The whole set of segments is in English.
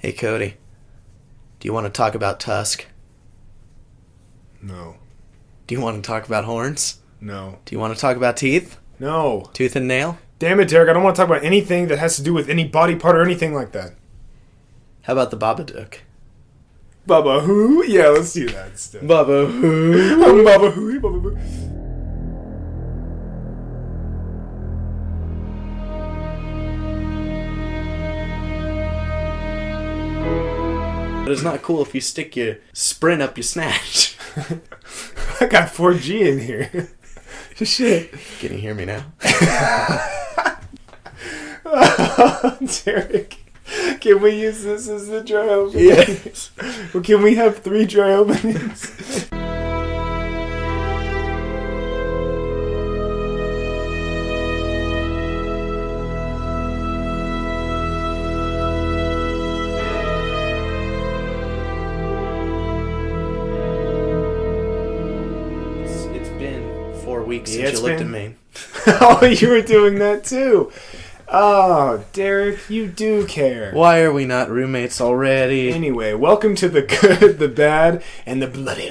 Hey, Cody. Do you want to talk about Tusk? No. Do you want to talk about horns? No. Do you want to talk about teeth? No. Tooth and nail? Damn it, Derek. I don't want to talk about anything that has to do with any body part or anything like that. How about the Babadook? Baba who? Yeah, let's do that instead. Baba who? Baba who? Baba who? But it's not cool if you stick your sprint up your snatch. I got 4G in here. Shit. Can you hear me now? Derek, can we use this as the dry opening? Yes. Well, can we have 3 dry openings? It's been 4 weeks Yeah, since you looked at me. Oh, you were doing that too. Oh, Derek, you do care. Why are we not roommates already? Anyway, welcome to the good, the bad, and the bloody.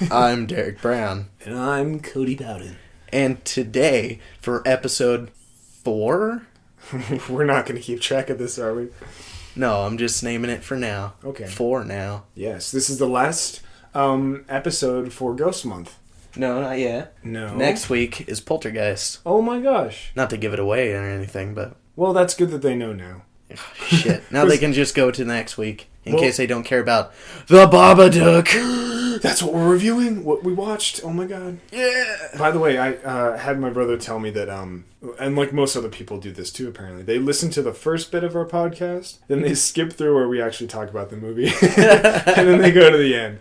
I'm Derek Brown. And I'm Cody Bowden. And today, for episode 4? We're not going to keep track of this, are we? No, I'm just naming it for now. Okay. 4 now. Yes, this is the last episode for Ghost Month. No, not yet. No. Next week is Poltergeist. Oh my gosh. Not to give it away or anything, but... Well, that's good that they know now. Shit. Now they can just go to next week, in case they don't care about the Babadook. That's what we're reviewing? What we watched? Oh my god. Yeah. By the way, I had my brother tell me that, and like most other people do this too apparently, they listen to the first bit of our podcast, then they skip through where we actually talk about the movie, and then they go to the end.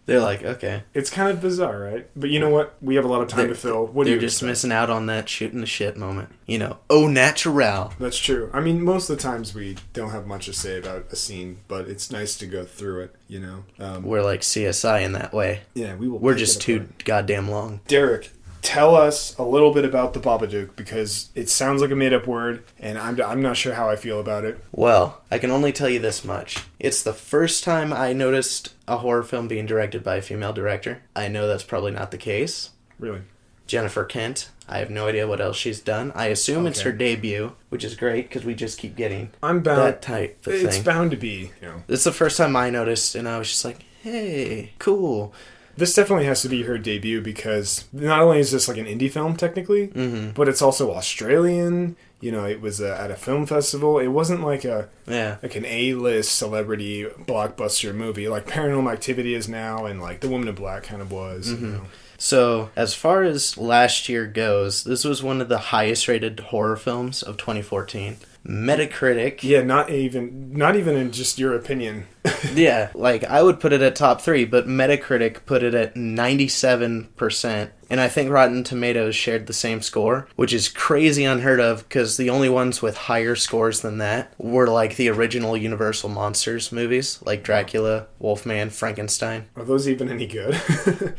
They're like, okay. It's kind of bizarre, right? But you know what? We have a lot of time to fill. What do They're you just expect? missing out on that shooting the shit moment. You know, au natural. That's true. I mean, most of the times we don't have much to say about a scene, but it's nice to go through it, you know? We're like CSI in that way. Yeah, we will. We're pick just it too apart. goddamn long. Derek, tell us a little bit about the Babadook, because it sounds like a made-up word, and I'm not sure how I feel about it. Well, I can only tell you this much. It's the first time I noticed a horror film being directed by a female director. I know that's probably not the case. Really? Jennifer Kent. I have no idea what else she's done. I assume it's Okay. her debut, which is great because we just keep getting I'm bound. that type of It's thing. bound to be, you know. It's the first time I noticed, and I was just like, hey, cool. This definitely has to be her debut because not only is this like an indie film technically, but it's also Australian. You know, it was at a film festival. It wasn't like an A-list celebrity blockbuster movie like Paranormal Activity is now, and like The Woman in Black kind of was. You know. So, as far as last year goes, this was one of the highest rated horror films of 2014. Metacritic. Yeah, not even in just your opinion. Yeah, like, I would put it at top 3, but Metacritic put it at 97%. And I think Rotten Tomatoes shared the same score, which is crazy unheard of, because the only ones with higher scores than that were, like, the original Universal Monsters movies, like Dracula, Wolfman, Frankenstein. Are those even any good?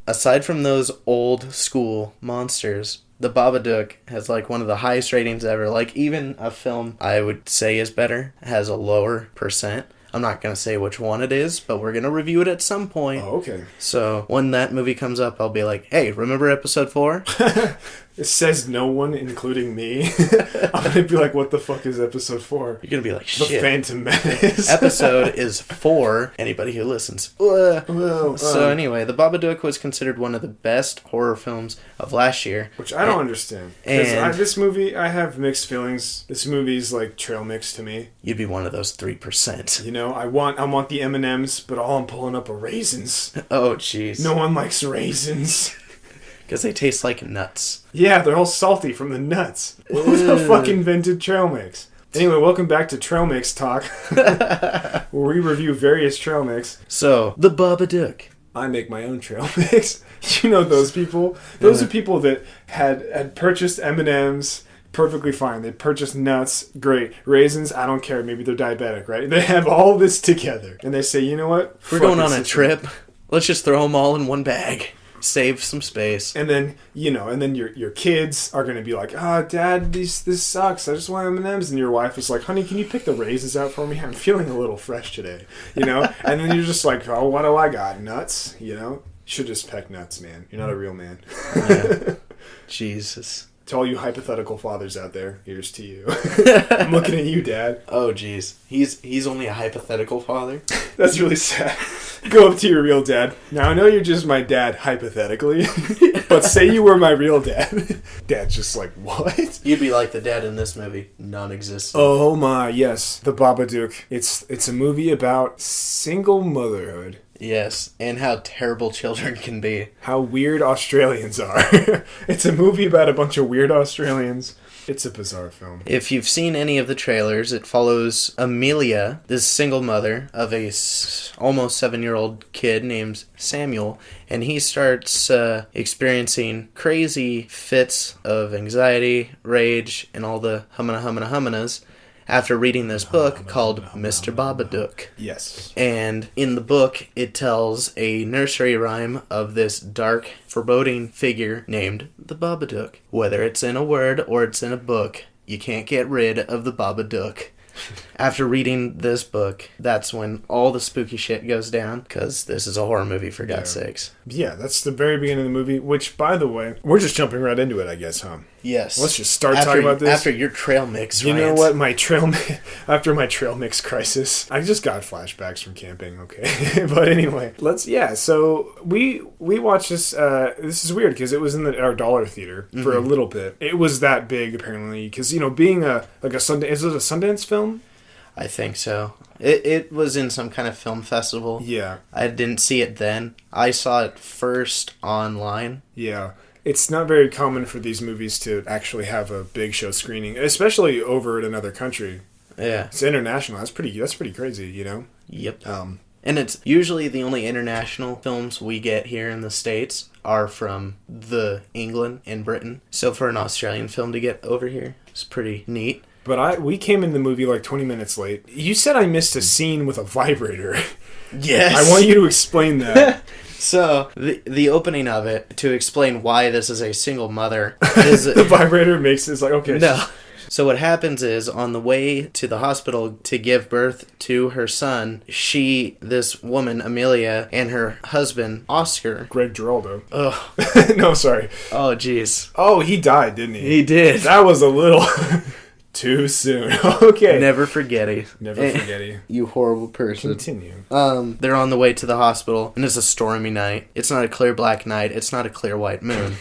Aside from those old school monsters, the Babadook has like one of the highest ratings ever. Like even a film I would say is better has a lower percent. I'm not going to say which one it is, but we're going to review it at some point. Oh, okay. So when that movie comes up, I'll be like, hey, remember episode 4? It says no one, including me. I'm going to be like, what the fuck is episode 4? You're going to be like, The shit. Phantom Menace. Episode is 4, anybody who listens. So anyway, The Babadook was considered one of the best horror films of last year. Which I don't understand. Because this movie, I have mixed feelings. This movie's like trail mix to me. You'd be one of those 3%. You know, I want the M&Ms, but all I'm pulling up are raisins. Oh, jeez. No one likes raisins. Because they taste like nuts. Yeah, they're all salty from the nuts. Who the fuck invented trail mix? Anyway, welcome back to Trail Mix Talk, where we review various trail mix. So, The Babadook. I make my own trail mix. You know those people? Those are people that had purchased M&Ms, perfectly fine. They purchased nuts, great. Raisins, I don't care. Maybe they're diabetic, right? They have all this together. And they say, you know what? We're Fuck going it, on a sister. trip. Let's just throw them all in one bag. Save some space. And then, your kids are going to be like, Dad, this sucks. I just want M&Ms. And your wife is like, honey, can you pick the raisins out for me? I'm feeling a little fresh today. And then you're just like, oh, what do I got? Nuts? You should just peck nuts, man. You're not a real man. Yeah. Jesus. To all you hypothetical fathers out there, here's to you. I'm looking at you, Dad. Oh, jeez. He's only a hypothetical father? That's really sad. Go up to your real dad. Now, I know you're just my dad, hypothetically, but say you were my real dad. Dad's just like, what? You'd be like the dad in this movie, non-existent. Oh my, yes. The Babadook. It's a movie about single motherhood. Yes, and how terrible children can be. How weird Australians are. It's a movie about a bunch of weird Australians. It's a bizarre film. If you've seen any of the trailers, it follows Amelia, this single mother of a almost 7-year-old kid named Samuel, and he starts experiencing crazy fits of anxiety, rage, and all the hummina after reading this book called Mr. Babadook. Yes. And in the book, it tells a nursery rhyme of this dark, foreboding figure named the Babadook. Whether it's in a word or it's in a book, you can't get rid of the Babadook. After reading this book, that's when all the spooky shit goes down, because this is a horror movie, for God's sakes. Yeah, that's the very beginning of the movie, which, by the way, we're just jumping right into it, I guess, huh? Yes. Let's just start talking about this. After your trail mix, You know what? After my trail mix crisis, I just got flashbacks from camping, okay? But anyway, so we watched this. This is weird, because it was in our dollar theater for a little bit. It was that big, apparently, because, being is it a Sundance film? I think so. It was in some kind of film festival. Yeah. I didn't see it then. I saw it first online. Yeah. It's not very common for these movies to actually have a big show screening, especially over in another country. Yeah. It's international. That's pretty crazy, Yep. And it's usually the only international films we get here in the States are from England and Britain. So for an Australian film to get over here, it's pretty neat. But we came in the movie like 20 minutes late. You said I missed a scene with a vibrator. Yes. I want you to explain that. So, the opening of it, to explain why this is a single mother, is... The vibrator makes it like, okay. No. So what happens is, on the way to the hospital to give birth to her son, this woman, Amelia, and her husband, Oscar... Greg Giraldo. Oh. No, sorry. Oh, jeez. Oh, he died, didn't he? He did. That was a little... Too soon. Okay. Never forget it. Never forget it. You horrible person. Continue. They're on the way to the hospital, and it's a stormy night. It's not a clear black night. It's not a clear white moon.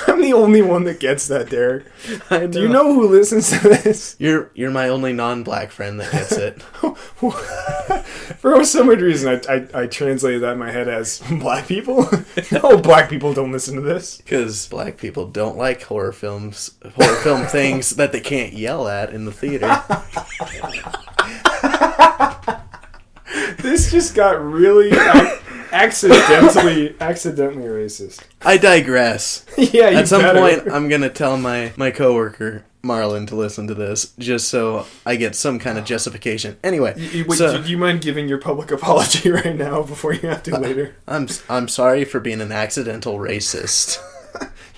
I'm the only one that gets that, Derek. I know. Do you know who listens to this? You're my only non-black friend that gets it. For some weird reason, I translated that in my head as black people. No, black people don't listen to this. Because black people don't like horror film things that they can't yell at in the theater. This just got really accidentally racist. I digress. Yeah, you At some better. point, I'm going to tell my coworker, Marlon, to listen to this, just so I get some kind of justification. Anyway. Wait, do you mind giving your public apology right now before you have to later? I'm sorry for being an accidental racist.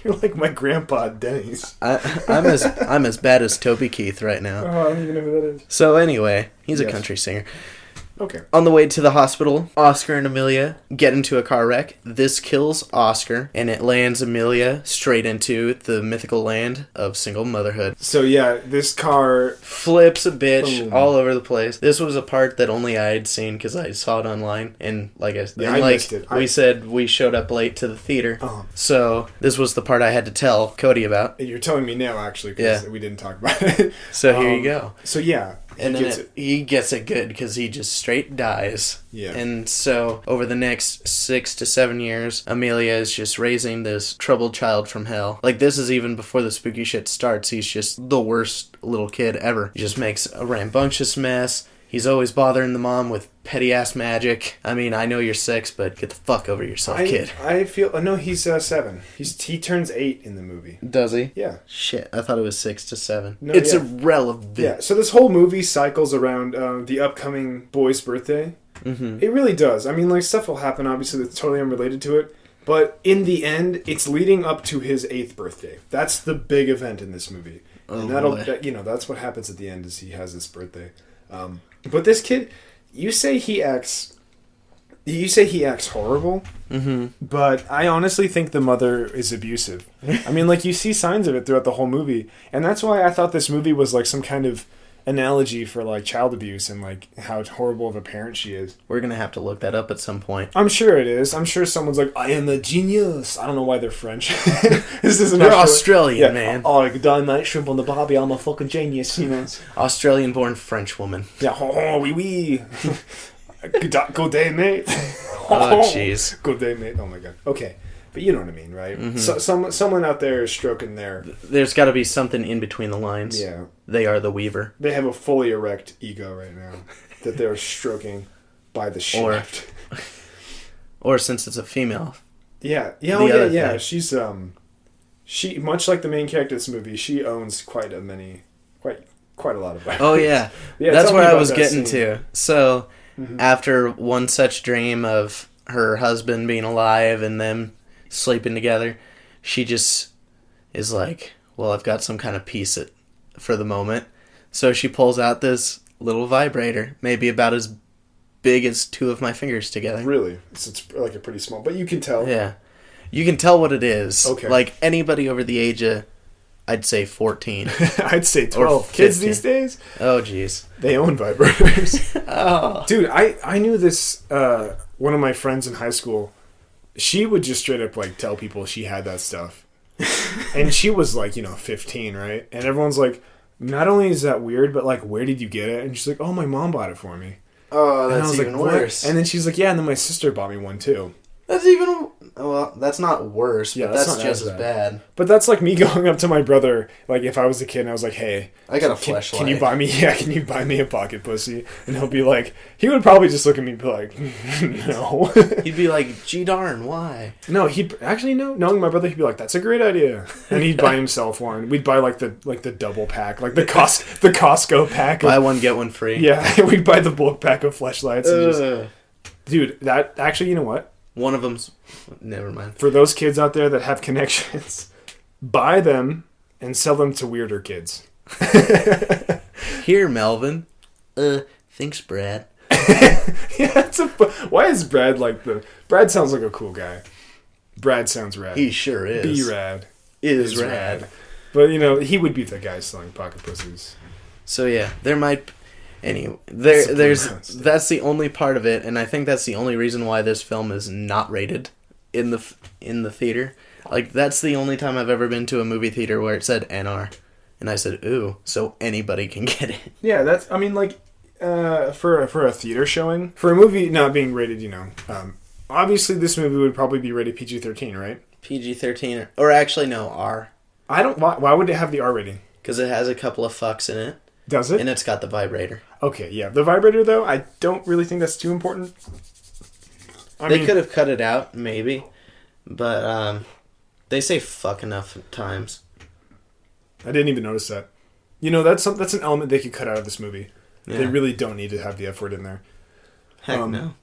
You're like my grandpa, Denny's. I'm as bad as Toby Keith right now. Oh, I don't even know who that is. So anyway, he's a country singer. Okay. On the way to the hospital, Oscar and Amelia get into a car wreck. This kills Oscar, and it lands Amelia straight into the mythical land of single motherhood. So yeah, this car flips a bitch all over the place. This was a part that only I had seen because I saw it online, and I missed it. We said we showed up late to the theater, so this was the part I had to tell Cody about. You're telling me now, actually, because we didn't talk about it. So here you go. So yeah. And then he gets it good because he just straight dies. Yeah. And so over the next 6 to 7 years, Amelia is just raising this troubled child from hell. Like, this is even before the spooky shit starts. He's just the worst little kid ever. He just makes a rambunctious mess. He's always bothering the mom with petty-ass magic. I mean, I know you're 6, but get the fuck over yourself, kid. I feel... No, he's 7. He turns 8 in the movie. Does he? Yeah. Shit, I thought it was 6 to 7. No, it's irrelevant. Yeah, so this whole movie cycles around the upcoming boy's birthday. Mm-hmm. It really does. I mean, like, stuff will happen, obviously, that's totally unrelated to it. But in the end, it's leading up to his 8th birthday. That's the big event in this movie. And that's what happens at the end is he has his birthday. But this kid, you say he acts horrible, but I honestly think the mother is abusive. I mean, like, you see signs of it throughout the whole movie. And that's why I thought this movie was like some kind of analogy for like child abuse and like how horrible of a parent she is. We're gonna have to look that up at some point. I'm sure it is. I'm sure someone's like, I am a genius. I don't know why they're French. This is You're Australian, man. Oh, dynamite shrimp on the barbie. I'm a fucking genius, you know. Australian-born French woman. Yeah. Oh, oui, oui. Good day, mate. Oh, jeez. Good day, mate. Oh my god. Okay. But you know what I mean, right? Mm-hmm. So, someone out there is stroking their... There's got to be something in between the lines. Yeah. They are the weaver. They have a fully erect ego right now that they're stroking by the shaft. Or since it's a female. Yeah. Yeah. She's she much like the main character of this movie, she owns quite a lot of vibrations. Oh yeah. That's where I was getting to. So after one such dream of her husband being alive and them sleeping together, she just is like, well, I've got some kind of peace for the moment. So she pulls out this little vibrator, maybe about as big as 2 of my fingers together. Really? It's like a pretty small, but you can tell. Yeah. You can tell what it is. Okay. Like anybody over the age of, I'd say 14. I'd say 12. Kids these days? Oh, jeez. They own vibrators. Oh. Dude, I knew this, one of my friends in high school, she would just straight up like tell people she had that stuff. And she was like, 15, right? And everyone's like, not only is that weird, but like, where did you get it? And she's like, oh, my mom bought it for me. Oh, that's even worse. And then she's like, yeah, and then my sister bought me one too. That's even... Well, that's not worse, but that's just as bad. But that's like me going up to my brother, like if I was a kid and I was like, hey... I got a fleshlight. Can you buy me a pocket pussy? And he'll be like... He would probably just look at me and be like, no. He'd be like, gee darn, why? No, he'd... Actually, no. Knowing my brother, he'd be like, that's a great idea. And he'd buy himself one. We'd buy like the double pack, like the Costco pack. Buy one, get one free. Yeah, we'd buy the bulk pack of fleshlights. And dude, that... Actually, you know what? One of them's... Never mind. For those kids out there that have connections, buy them and sell them to weirder kids. Here, Melvin. Thanks, Brad. Yeah, why is Brad like the... Brad sounds like a cool guy. Brad sounds rad. He sure is. Be rad. Is rad. But, he would be the guy selling pocket pussies. So, yeah, there might... Anyway, that's the only part of it, and I think that's the only reason why this film is not rated in the theater. Like, that's the only time I've ever been to a movie theater where it said NR, and I said, ooh, so anybody can get it. Yeah, that's, I mean, like, for a theater showing, for a movie not being rated, obviously this movie would probably be rated PG-13, right? PG-13, or actually, no, R. Why would it have the R rating? Because it has a couple of fucks in it. Does it? And it's got the vibrator. Okay, yeah. The vibrator, though, I don't really think that's too important. They could have cut it out, maybe. But they say fuck enough times. I didn't even notice that. That's an element they could cut out of this movie. Yeah. They really don't need to have the F word in there. Heck no.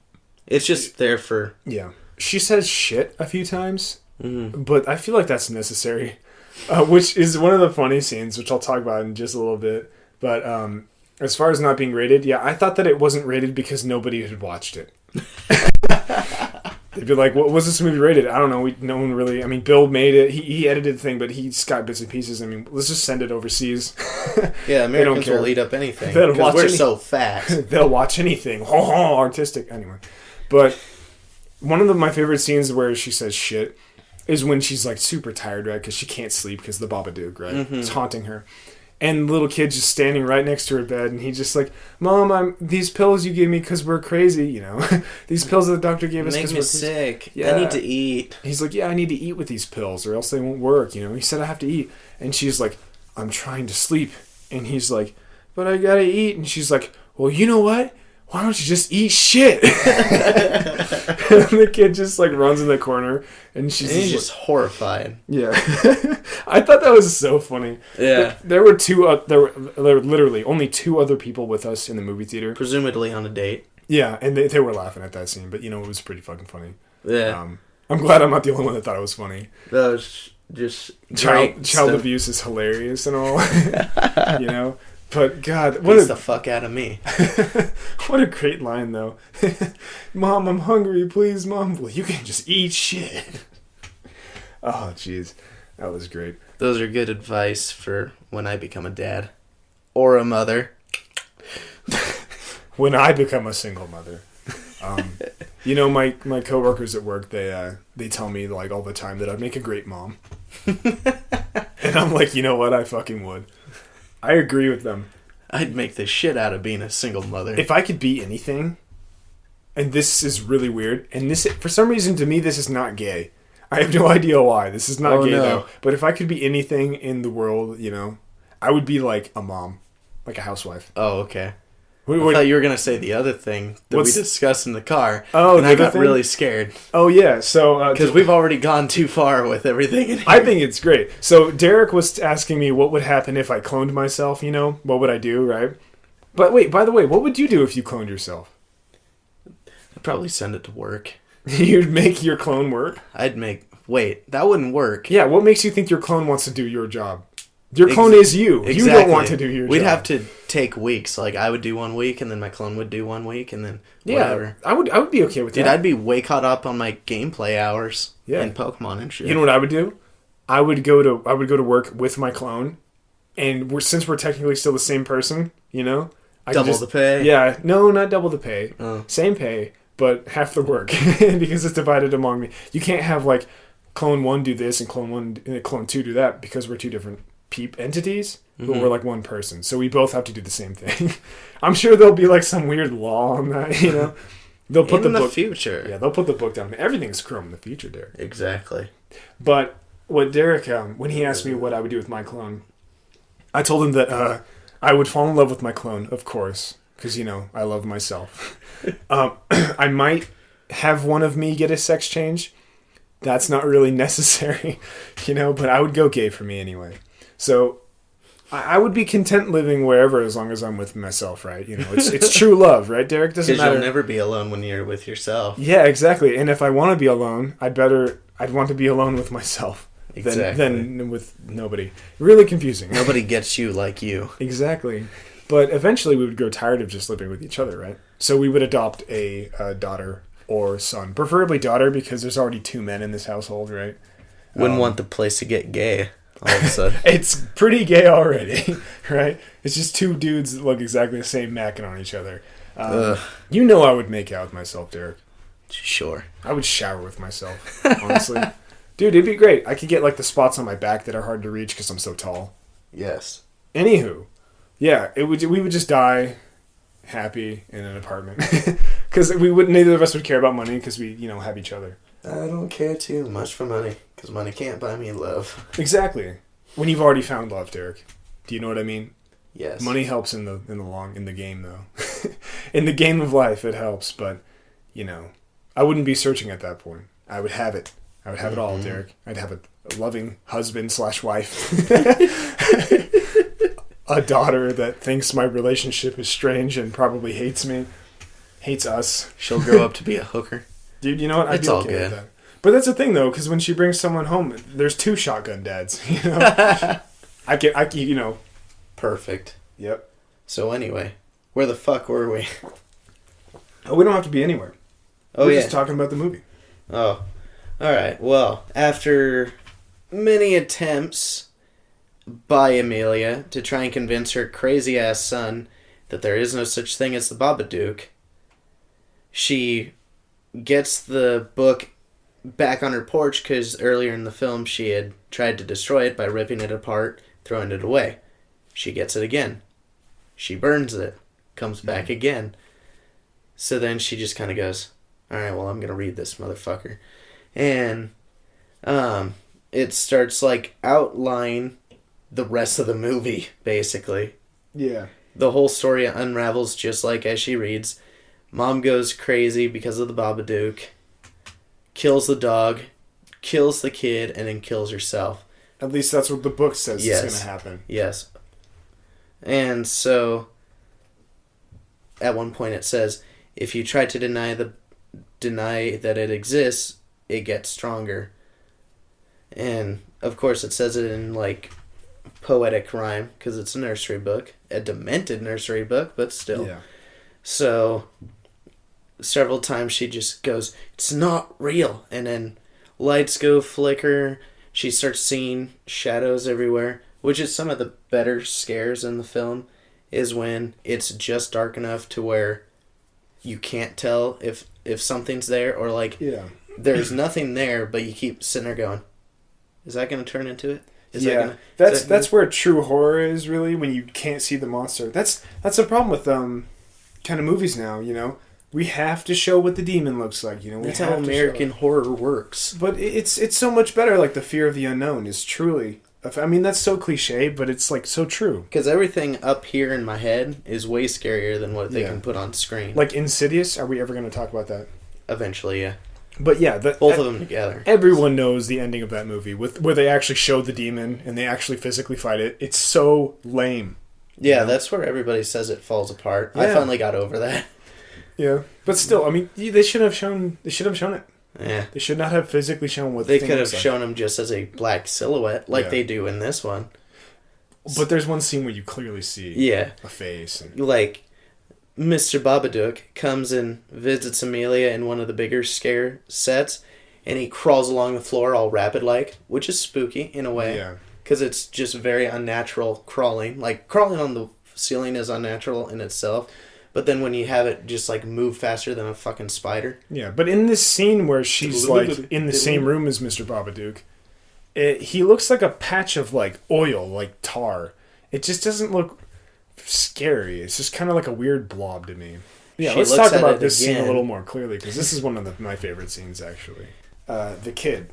It's just there for... Yeah. She says shit a few times, but I feel like that's necessary. Which is one of the funny scenes, which I'll talk about in just a little bit. But as far as not being rated, yeah, I thought that it wasn't rated because nobody had watched it. They'd be like, what was this movie rated? I don't know. No one really... I mean, Bill made it. He edited the thing, but he's got bits and pieces. I mean, let's just send it overseas. Yeah, Americans will eat up anything. Because we're so fat. They'll watch anything. Artistic. Anyway. But one of my favorite scenes where she says shit is when she's like super tired, right? Because she can't sleep because the Babadook, right? It's haunting her. And the little kid just standing right next to her bed, and he's just like, Mom, these pills you gave me because we're crazy, These pills that the doctor gave us because we're sick. Yeah. I need to eat. He's like, yeah, I need to eat with these pills or else they won't work, He said I have to eat. And she's like, I'm trying to sleep. And he's like, but I gotta eat. And she's like, well, you know what? Why don't you just eat shit? And the kid just like runs in the corner, and he's just horrified. Yeah, I thought that was so funny. Yeah, there were there were literally only 2 other people with us in the movie theater, presumably on a date. Yeah, and they were laughing at that scene, but it was pretty fucking funny. Yeah, I'm glad I'm not the only one that thought it was funny. That was just child abuse is hilarious and all. You know? But God, beats the fuck out of me. What a great line, though. Mom, I'm hungry, please, Mom. Well, you can just eat shit. Oh, jeez. That was great. Those are good advice for when I become a dad. Or a mother. When I become a single mother. You know, my coworkers at work, they tell me, like, all the time that I'd make a great mom. And I'm like, you know what? I fucking would. I agree with them. I'd make the shit out of being a single mother. If I could be anything, and this is really weird, and this, for some reason, to me, this is not gay. I have no idea why. This is not gay, though. But if I could be anything in the world, you know, I would be like a mom. Like a housewife. Oh, okay. I thought you were going to say the other thing that we discussed in the car. Oh, and I got really scared. Oh, yeah. So because we've already gone too far with everything in here. I think it's great. So Derek was asking me what would happen if I cloned myself, you know? What would I do, right? But wait, by the way, what would you do if you cloned yourself? I'd probably send it to work. You'd make your clone work? Wait, that wouldn't work. Yeah, what makes you think your clone wants to do your job? Your clone is you. Exactly. You don't want to do your job. We'd have to take weeks. Like, I would do 1 week, and then my clone would do 1 week, and then whatever. Yeah, I would be okay with that. Dude, I'd be way caught up on my gameplay hours in Pokemon and shit. You know what I would do? I would go to work with my clone, and since we're technically still the same person, you know? Double the pay? Yeah. No, not double the pay. Oh. Same pay, but half the work, because it's divided among me. You can't have, like, clone 1 do this and clone 2 do that, because we're two different entities, but we're like one person, so we both have to do the same thing. I'm sure there'll be like some weird law on that, you know. They'll put in the future. Yeah, they'll put the book down. Everything's Chrome in the future, Derek. Exactly. But what Derek, when he asked me what I would do with my clone, I told him that I would fall in love with my clone, of course, because, you know, I love myself. I might have one of me get a sex change. That's not really necessary, you know, but I would go gay for me anyway. So I would be content living wherever as long as I'm with myself, right? You know, it's true love, right, Derek? Doesn't matter. Because you'll never be alone when you're with yourself. Yeah, exactly. And if I want to be alone, I'd want to be alone with myself than with nobody. Really confusing. Nobody gets you like you. Exactly. But eventually we would grow tired of just living with each other, right? So we would adopt a daughter or son. Preferably daughter, because there's already 2 men in this household, right? Wouldn't want the place to get gay. All of a sudden. It's pretty gay already, right? It's just 2 dudes that look exactly the same macking on each other. You know I would make out with myself, Derek. Sure. I would shower with myself, honestly. Dude, it'd be great. I could get like the spots on my back that are hard to reach because I'm so tall. Yes. Anywho, yeah, we would just die happy in an apartment. Because neither of us would care about money because we, you know, have each other. I don't care too much for money, because money can't buy me love. Exactly. When you've already found love, Derek. Do you know what I mean? Yes. Money helps in the game, though. In the game of life, it helps, but, you know, I wouldn't be searching at that point. I would have it. I would have it all, Derek. I'd have a loving husband/wife. A daughter that thinks my relationship is strange and probably hates me. Hates us. She'll grow up to be a hooker. Dude, you know what? I'd be okay with that. But that's the thing, though, because when she brings someone home, there's 2 shotgun dads. You know, I you know. Perfect. Yep. So anyway, where the fuck were we? Oh, we don't have to be anywhere. We're just talking about the movie. Oh, all right. Well, after many attempts by Amelia to try and convince her crazy ass son that there is no such thing as the Babadook, she gets the book back on her porch because earlier in the film she had tried to destroy it by ripping it apart, throwing it away. She gets it again. She burns it. Comes back again. So then she just kind of goes, alright, well, I'm going to read this motherfucker. And it starts like outline the rest of the movie, basically. Yeah. The whole story unravels just like as she reads. Mom goes crazy because of the Babadook, kills the dog, kills the kid, and then kills herself. At least that's what the book says is going to happen. Yes. And so, at one point it says, if you try to deny that it exists, it gets stronger. And, of course, it says it in, like, poetic rhyme, because it's a nursery book. A demented nursery book, but still. Yeah. So, several times she just goes, "It's not real." And then lights go flicker. She starts seeing shadows everywhere, which is some of the better scares in the film, is when it's just dark enough to where you can't tell if something's there, or, like, there's nothing there, but you keep sitting there going, is that going to turn into it? That's where true horror is, really, when you can't see the monster. That's the problem with kind of movies now, you know? We have to show what the demon looks like, you know? That's how American horror works. But it's so much better, like, the fear of the unknown is truly... I mean, that's so cliche, but it's, like, so true. Because everything up here in my head is way scarier than what they can put on screen. Like Insidious, are we ever going to talk about that? Eventually, yeah. But yeah, both of them together. Everyone knows the ending of that movie, where they actually show the demon and they actually physically fight it. It's so lame. Yeah, that's where everybody says it falls apart. Yeah. I finally got over that. Yeah, but still, I mean, they should have shown it. Yeah, they should not have physically shown what they could have shown him just as a black silhouette, like they do in this one. But there's one scene where you clearly see a face, like Mr. Babadook comes and visits Amelia in one of the bigger scare sets, and he crawls along the floor all rapid-like, which is spooky in a way. Yeah. Because it's just very unnatural crawling. Like, crawling on the ceiling is unnatural in itself, but then when you have it just, like, move faster than a fucking spider. Yeah, but in this scene where she's, like, in the same room as Mr. Babadook, he looks like a patch of, like, oil, like tar. It just doesn't look... scary. It's just kind of like a weird blob to me. Yeah, let's talk about this scene a little more clearly, because this is one of my favorite scenes, actually. The kid.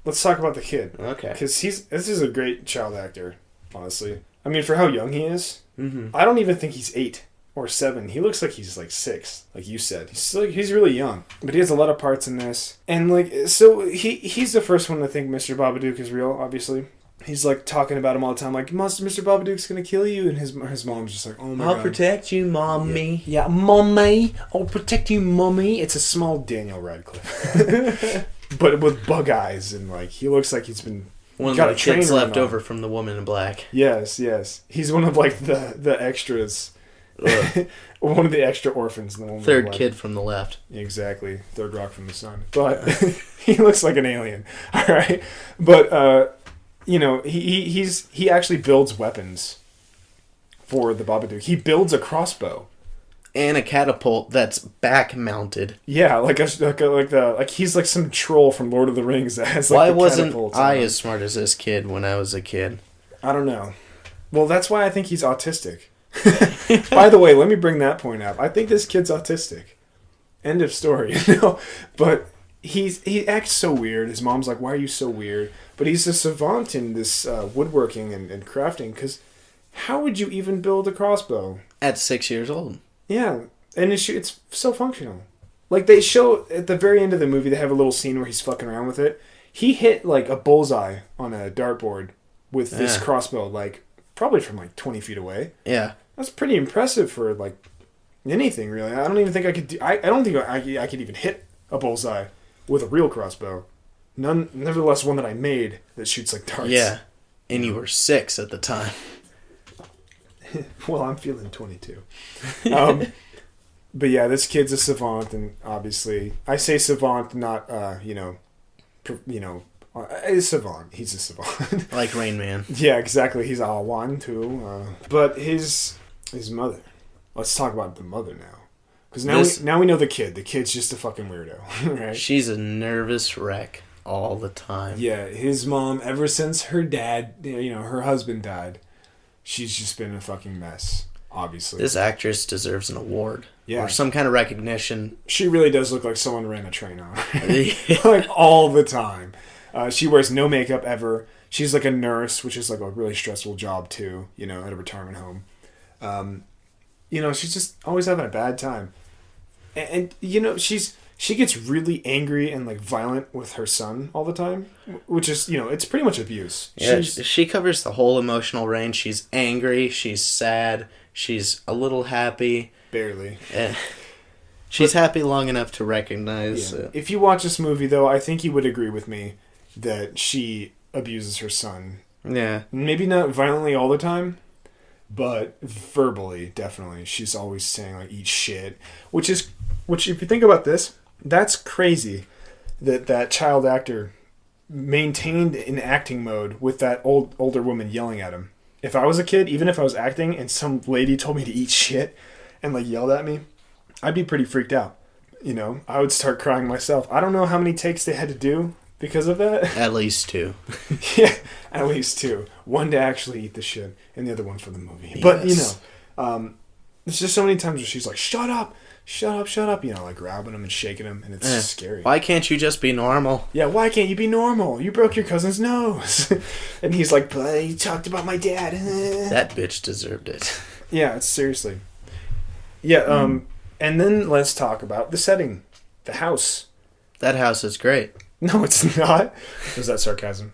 Let's talk about the kid. Okay. Because this is a great child actor, honestly. I mean, for how young he is, I don't even think he's 8 or 7. He looks like he's like 6, like you said. He's really young, but he has a lot of parts in this. And like, so he's the first one to think Mr. Babadook is real, obviously. He's, like, talking about him all the time, like, Mr. Babadook's gonna kill you, and his mom's just like, oh my God. I'll protect you, Mommy. Yeah, Mommy. I'll protect you, Mommy. It's a small Daniel Radcliffe. But with bug eyes, and, like, he looks like he's been... One of the kids left over from The Woman in Black. Yes. He's one of, like, the extras. One of the extra orphans in The Woman in Black. Third kid from the left. Exactly. Third rock from the sun. But he looks like an alien. All right? But, you know, he actually builds weapons for the Babadook. He builds a crossbow and a catapult that's back mounted. Yeah, like he's like some troll from Lord of the Rings that has like. Why wasn't I as smart as this kid when I was a kid? I don't know. Well, that's why I think he's autistic. By the way, let me bring that point up. I think this kid's autistic. End of story. You know, but he acts so weird. His mom's like, "Why are you so weird?" But he's a savant in this woodworking and crafting, because how would you even build a crossbow? At 6 years old. Yeah, and it's so functional. Like, they show, at the very end of the movie, they have a little scene where he's fucking around with it. He hit, like, a bullseye on a dartboard with this crossbow, like, probably from, like, 20 feet away. Yeah. That's pretty impressive for, like, anything, really. I don't even think I could I don't think I could even hit a bullseye with a real crossbow. Nevertheless, one that I made that shoots like darts. Yeah, and you were 6 at the time. Well, I'm feeling 22. But yeah, this kid's a savant, and obviously, I say savant, not a savant. He's a savant, like Rain Man. Yeah, exactly. He's a one too. But his mother. Let's talk about the mother now. Because now we know the kid. The kid's just a fucking weirdo, right? She's a nervous wreck all the time. Yeah, his mom, ever since her dad, her husband died, she's just been a fucking mess, obviously. This actress deserves an award. Yeah. Or some kind of recognition. She really does look like someone ran a train on her. Like, all the time. She wears no makeup ever. She's like a nurse, which is like a really stressful job too, at a retirement home. She's just always having a bad time. And she gets really angry and like violent with her son all the time, which is, it's pretty much abuse. Yeah, she covers the whole emotional range. She's angry, she's sad, she's a little happy. Barely. She's happy long enough to recognize. Yeah. If you watch this movie, though, I think you would agree with me that she abuses her son. Yeah. Maybe not violently all the time, but verbally, definitely. She's always saying, like, eat shit. Which, if you think about this, that's crazy that child actor maintained in acting mode with that older woman yelling at him. If I was a kid, even if I was acting and some lady told me to eat shit and, like, yelled at me, I'd be pretty freaked out. You know, I would start crying myself. I don't know how many takes they had to do because of that. At least 2. Yeah, at least 2. One to actually eat the shit, and the other one for the movie. Yes. But, there's just so many times where she's like, shut up, you know, like grabbing him and shaking him, and it's scary. Why can't you just be normal? Yeah, why can't you be normal? You broke your cousin's nose. And he's like, but you talked about my dad. That bitch deserved it. Yeah, it's seriously. Yeah, and then let's talk about the setting. The house. That house is great. No, it's not. Was that sarcasm?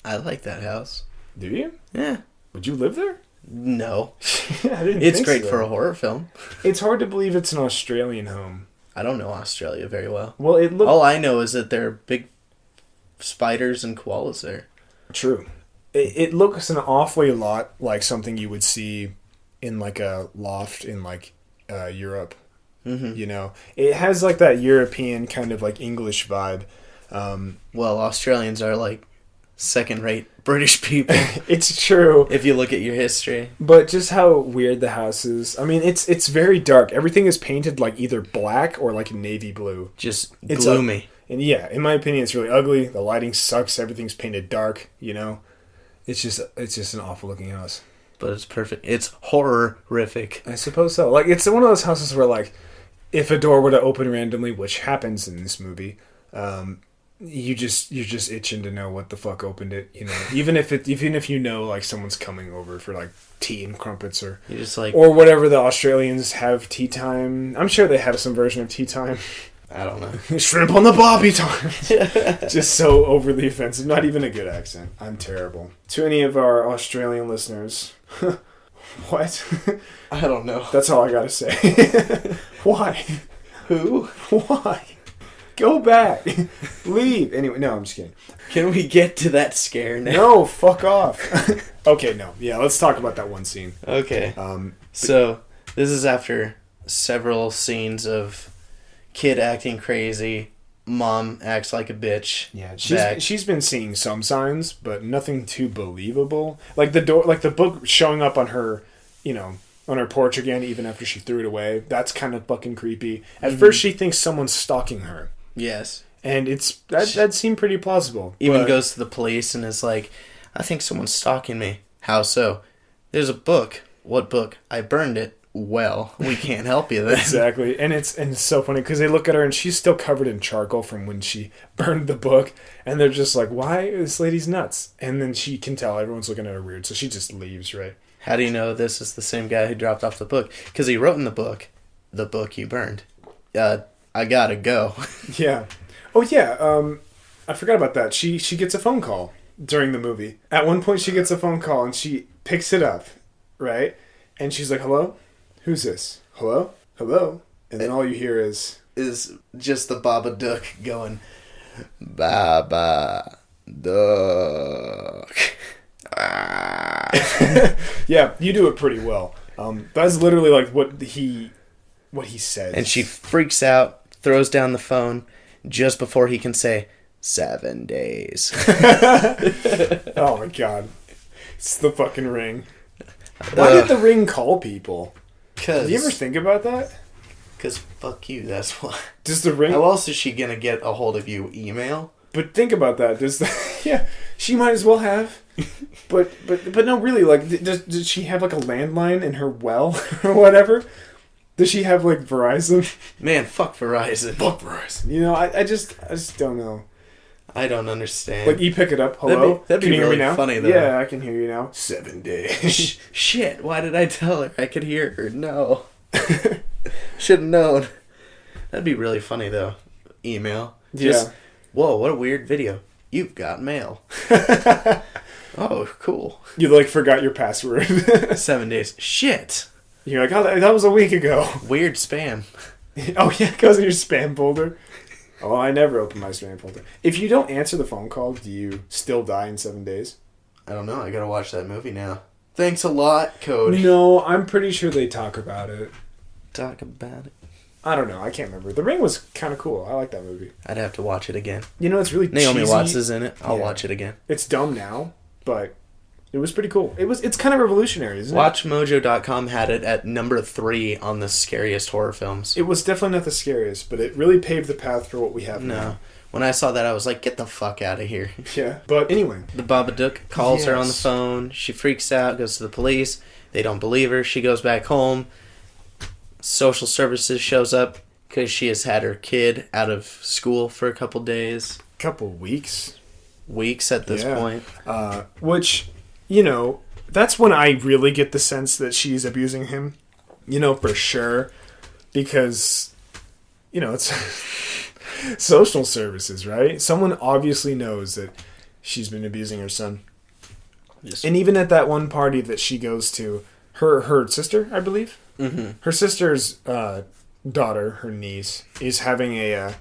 I like that house. Do you? Yeah. Would you live there? No. Yeah, I didn't it's think great so. for a horror film. It's hard to believe it's an Australian home. I don't know Australia very well. Well, all I know is that there are big spiders and koalas there. True. It looks an awfully lot like something you would see in like a loft in like Europe. Mm-hmm. You know, it has like that European kind of like English vibe. Well, Australians are like second-rate British people. It's true. If you look at your history. But just how weird the house is. I mean, it's very dark. Everything is painted like either black or like navy blue. It's gloomy. And yeah, in my opinion, it's really ugly. The lighting sucks. Everything's painted dark, you know. It's just an awful looking house. But it's perfect. It's horrific. I suppose so. Like, it's one of those houses where, like, if a door were to open randomly, which happens in this movie, you're just itching to know what the fuck opened it, you know. Even if you know like someone's coming over for like tea and crumpets or you're just like, or whatever the Australians have tea time. I'm sure they have some version of tea time. I don't know. Shrimp on the bobby time. Just so overly offensive. Not even a good accent. I'm terrible. To any of our Australian listeners, what? I don't know. That's all I gotta say. Why? Who? Why? Go back. Leave. Anyway, no, I'm just kidding. Can we get to that scare now? No, fuck off. Okay, no. Yeah, let's talk about that one scene. Okay. So, this is after several scenes of kid acting crazy, mom acts like a bitch. Yeah, she's been seeing some signs, but nothing too believable. Like the door, like the book showing up on her, you know, on her porch again, even after she threw it away. That's kind of fucking creepy. At first, she thinks someone's stalking her. Yes. And that seemed pretty plausible. Even goes to the police and is like, I think someone's stalking me. How so? There's a book. What book? I burned it. Well, we can't help you then. Exactly. And it's so funny because they look at her and she's still covered in charcoal from when she burned the book. And they're just like, why? This lady's nuts. And then she can tell everyone's looking at her weird. So she just leaves, right? How do you know this is the same guy who dropped off the book? Because he wrote in the book you burned. I gotta go. Yeah. Oh, yeah. I forgot about that. She gets a phone call during the movie. At one point, she gets a phone call and she picks it up, right? And she's like, hello? Who's this? Hello? Hello? And then all you hear is just the Babadook going, Babadook. Yeah, you do it pretty well. That's literally like what he says. And she freaks out, throws down the phone just before he can say 7 days. Oh my god. It's the fucking Ring. Why did the Ring call people? Did you ever think about that? Because fuck you, that's why. Does the Ring... How else is she going to get a hold of you? Email? But think about that. Yeah, she might as well have. But no, really, like, does she have like a landline in her well or whatever? Does she have like Verizon? Man, fuck Verizon. Fuck Verizon. You know, I just don't know. I don't understand. Like, you pick it up. Hello? That'd be can you really hear me now? funny, though. Yeah, I can hear you now. 7 days. Shit, why did I tell her? I could hear her. No. Should have known. That'd be really funny, though. Email. Just, whoa, what a weird video. You've got mail. Oh, cool. You, like, forgot your password. 7 days. Shit. You're like, oh, that was a week ago. Weird spam. Oh, yeah, it goes in your spam folder. Oh, I never open my spam folder. If you don't answer the phone call, do you still die in 7 days? I don't know. I gotta watch that movie now. Thanks a lot, Cody. No, I'm pretty sure they talk about it. Talk about it. I don't know. I can't remember. The Ring was kind of cool. I like that movie. I'd have to watch it again. You know, it's really Naomi cheesy. Watts is in it. I'll watch it again. It's dumb now, but it was pretty cool. It's kind of revolutionary, isn't it? WatchMojo.com had it at number 3 on the scariest horror films. It was definitely not the scariest, but it really paved the path for what we have now. When I saw that, I was like, get the fuck out of here. Yeah, but anyway. The Babadook calls her on the phone. She freaks out, goes to the police. They don't believe her. She goes back home. Social services shows up because she has had her kid out of school for a couple days. Couple weeks. Weeks at this point. Which, you know, that's when I really get the sense that she's abusing him. You know, for sure. Because, you know, it's social services, right? Someone obviously knows that she's been abusing her son. Yes. And even at that one party that she goes to, her sister, I believe? Mm-hmm. Her sister's daughter, her niece, is having a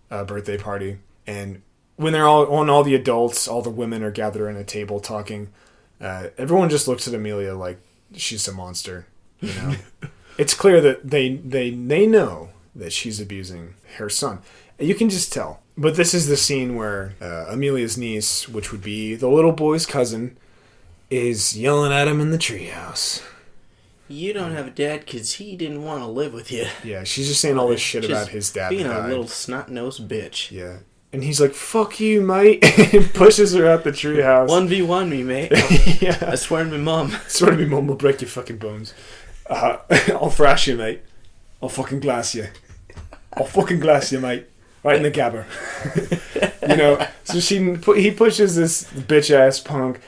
birthday party. And when they're all the adults, all the women are gathered around a table talking, everyone just looks at Amelia like she's a monster. You know, it's clear that they know that she's abusing her son. You can just tell. But this is the scene where Amelia's niece, which would be the little boy's cousin, is yelling at him in the treehouse. You don't have a dad because he didn't want to live with you. Yeah, she's just saying all this shit about his dad. Being a little snot-nosed bitch. Yeah. And he's like, fuck you, mate. And pushes her out the treehouse. 1v1 me, mate. Yeah. I swear to me mum. I swear to me mum will break your fucking bones. I'll thrash you, mate. I'll fucking glass you. I'll fucking glass you, mate. Right in the gabber. You know, so he pushes this bitch-ass punk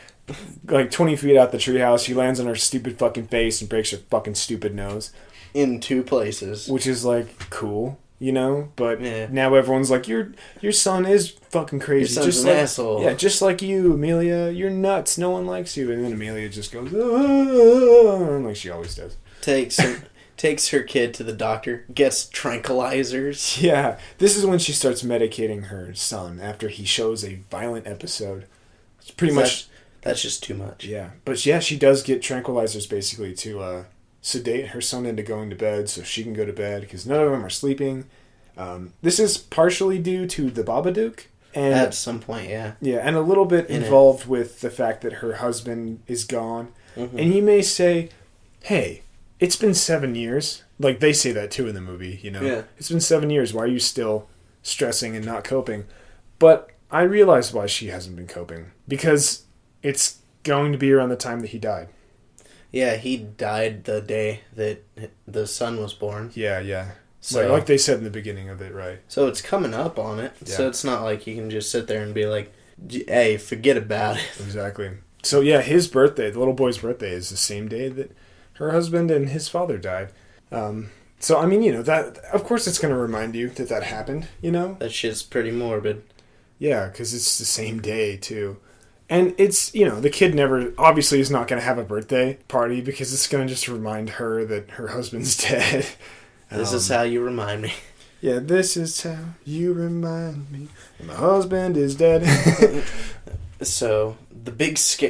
like 20 feet out the treehouse. She lands on her stupid fucking face and breaks her fucking stupid nose. In 2 places. Which is, like, cool, you know? But now everyone's like, your son is fucking crazy. Your son's an asshole. Yeah, just like you, Amelia. You're nuts. No one likes you. And then Amelia just goes, like she always does. Takes her kid to the doctor, gets tranquilizers. Yeah, this is when she starts medicating her son after he shows a violent episode. It's pretty much... That's just too much. Yeah, but yeah, she does get tranquilizers basically to sedate her son into going to bed so she can go to bed because none of them are sleeping. This is partially due to the Babadook. And, at some point, yeah. Yeah, and a little bit involved with the fact that her husband is gone. Mm-hmm. And he may say, hey, it's been 7 years. Like, they say that too in the movie, you know? Yeah. It's been 7 years. Why are you still stressing and not coping? But I realize why she hasn't been coping. Because it's going to be around the time that he died. Yeah, he died the day that the son was born. Yeah. So, like they said in the beginning of it, right? So it's coming up on it. Yeah. So it's not like you can just sit there and be like, hey, forget about it. Exactly. So yeah, his birthday, the little boy's birthday, is the same day that her husband and his father died. So, I mean, you know, that of course it's going to remind you that happened, you know? That shit's pretty morbid. Yeah, because it's the same day, too. And it's, you know, the kid obviously is not going to have a birthday party because it's going to just remind her that her husband's dead. This is how you remind me. Yeah, this is how you remind me. My husband is dead. So,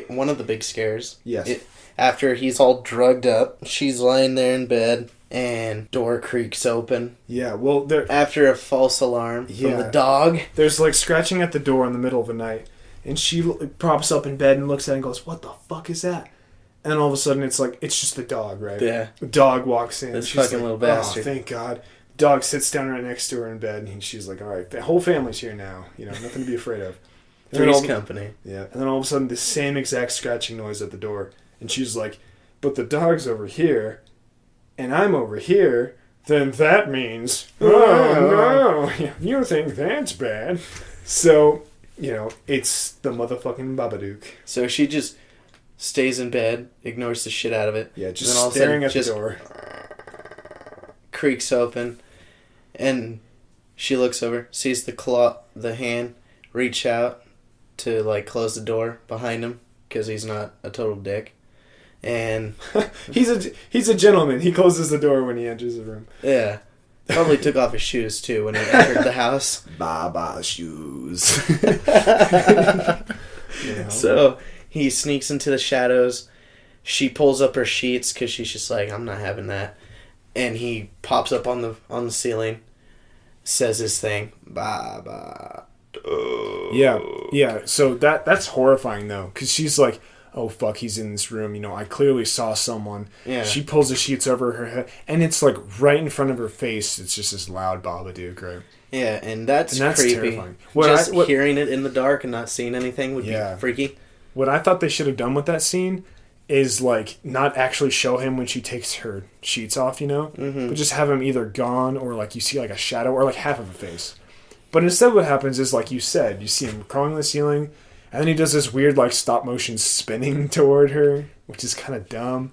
one of the big scares. Yes. After he's all drugged up, she's lying there in bed, and door creaks open. Yeah, well, after a false alarm from the dog. There's, like, scratching at the door in the middle of the night. And she props up in bed and looks at it and goes, what the fuck is that? And all of a sudden, it's just the dog, right? Yeah. The dog walks in. This fucking little bastard. Oh, thank God. The dog sits down right next to her in bed, and she's like, all right, the whole family's here now. You know, nothing to be afraid of. Three's company. Yeah. And then all of a sudden, the same exact scratching noise at the door. And she's like, but the dog's over here, and I'm over here. Then that means, oh no, you think that's bad. So... You know, it's the motherfucking Babadook. So she just stays in bed, ignores the shit out of it. Yeah, just staring at the door. Creaks open, and she looks over, sees the hand reach out to, like, close the door behind him, because he's not a total dick. And... he's a gentleman. He closes the door when he enters the room. Yeah. Probably took off his shoes, too, when he entered the house. Baba shoes. So he sneaks into the shadows. She pulls up her sheets because she's just like, I'm not having that. And he pops up on the ceiling, says his thing, Baba. Yeah. So that's horrifying though, because she's like, oh fuck, he's in this room. I clearly saw someone. Yeah. She pulls the sheets over her head, and it's like right in front of her face. It's just this loud Babadook, right? Yeah, and that's creepy. Terrifying. Hearing it in the dark and not seeing anything would be freaky. What I thought they should have done with that scene is like not actually show him when she takes her sheets off, but just have him either gone or like you see like a shadow or like half of a face. But instead what happens is, like you said, you see him crawling on the ceiling, and then he does this weird like stop motion spinning toward her, which is kind of dumb.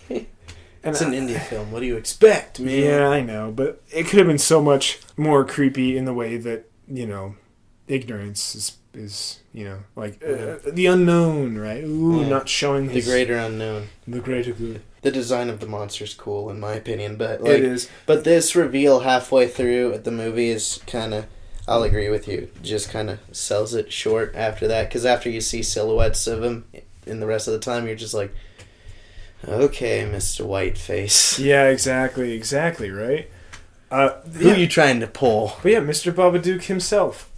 It's an indie film. What do you expect, man? Yeah, I know, but it could have been so much more creepy in the way that, ignorance is like the unknown, right? Ooh, not showing the greater unknown. The greater good. The design of the monster's cool, in my opinion, but like, it is. But this reveal halfway through the movie is kind of, I'll agree with you, just kind of sells it short after that, because after you see silhouettes of him in the rest of the time, you're just like, okay, Mr. Whiteface. Yeah, exactly, right? Who are you trying to pull? But yeah, Mr. Babadook himself.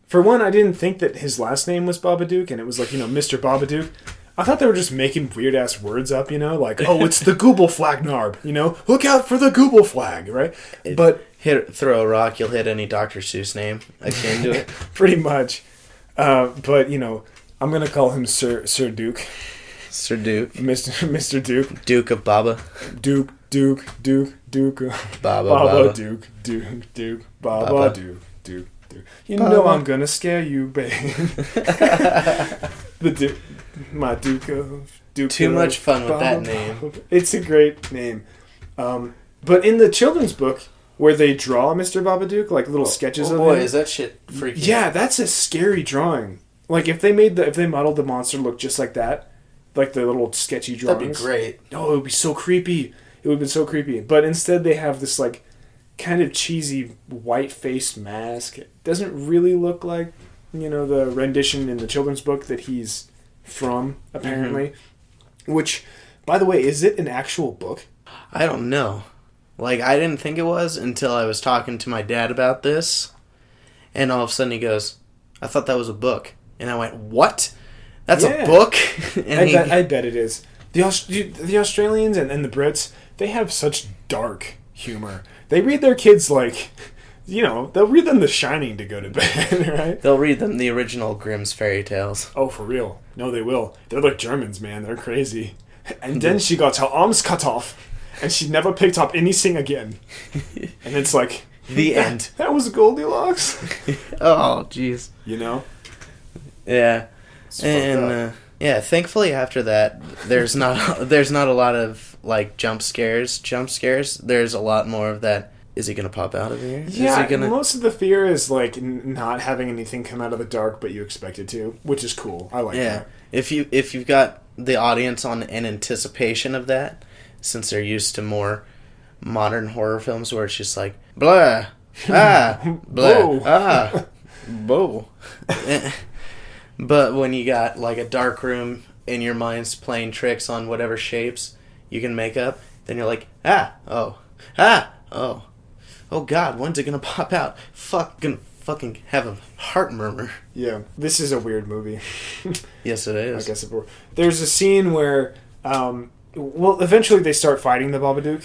For one, I didn't think that his last name was Babadook, and it was like, Mr. Babadook. I thought they were just making weird-ass words up, like, oh, it's the Google flag narb, Look out for the Google flag, right? But throw a rock, you'll hit any Dr. Seuss name akin to it. Pretty much. But, I'm going to call him Sir Duke. Sir Duke. Mr. Duke. Duke of Baba. Duke. Baba. Duke. Baba. Duke. You know I'm gonna scare you, babe. My Duke of Duke. Too much fun with that Baba. name. It's a great name. But in the children's book, where they draw Mr. Babadook, like little sketches of him. Oh boy, is that shit freaky. Yeah, that's a scary drawing. Like if they modeled the monster look just like that, like the little sketchy drawings. That'd be great. Oh, it would be so creepy. It would have been so creepy. But instead they have this like kind of cheesy white face mask. It doesn't really look like, the rendition in the children's book that he's from, apparently. Mm-hmm. Which, by the way, is it an actual book? I don't know. Like, I didn't think it was until I was talking to my dad about this. And all of a sudden he goes, I thought that was a book. And I went, what? That's a book? And I bet it is. The Australians and the Brits, they have such dark humor. They read their kids like, they'll read them The Shining to go to bed, right? They'll read them the original Grimm's fairy tales. Oh, for real? No, they will. They're like Germans, man. They're crazy. And then she got her arms cut off, and she never picked up anything again. And it's like... The end. That was Goldilocks. Oh, jeez. Yeah. Yeah. And, thankfully after that, there's not a lot of, like, jump scares. There's a lot more of that, is he going to pop out of here? Yeah, most of the fear is, like, not having anything come out of the dark, but you expect it to, which is cool. I like that. If you've got the audience on an anticipation of that, since they're used to more modern horror films where it's just like, blah, ah, blah, ah, boo. But when you got, like, a dark room in your mind's playing tricks on whatever shapes you can make up, then you're like, oh God, when's it gonna pop out? Gonna fucking have a heart murmur. Yeah, this is a weird movie. Yes, it is. I guess there's a scene where, eventually they start fighting the Babadook.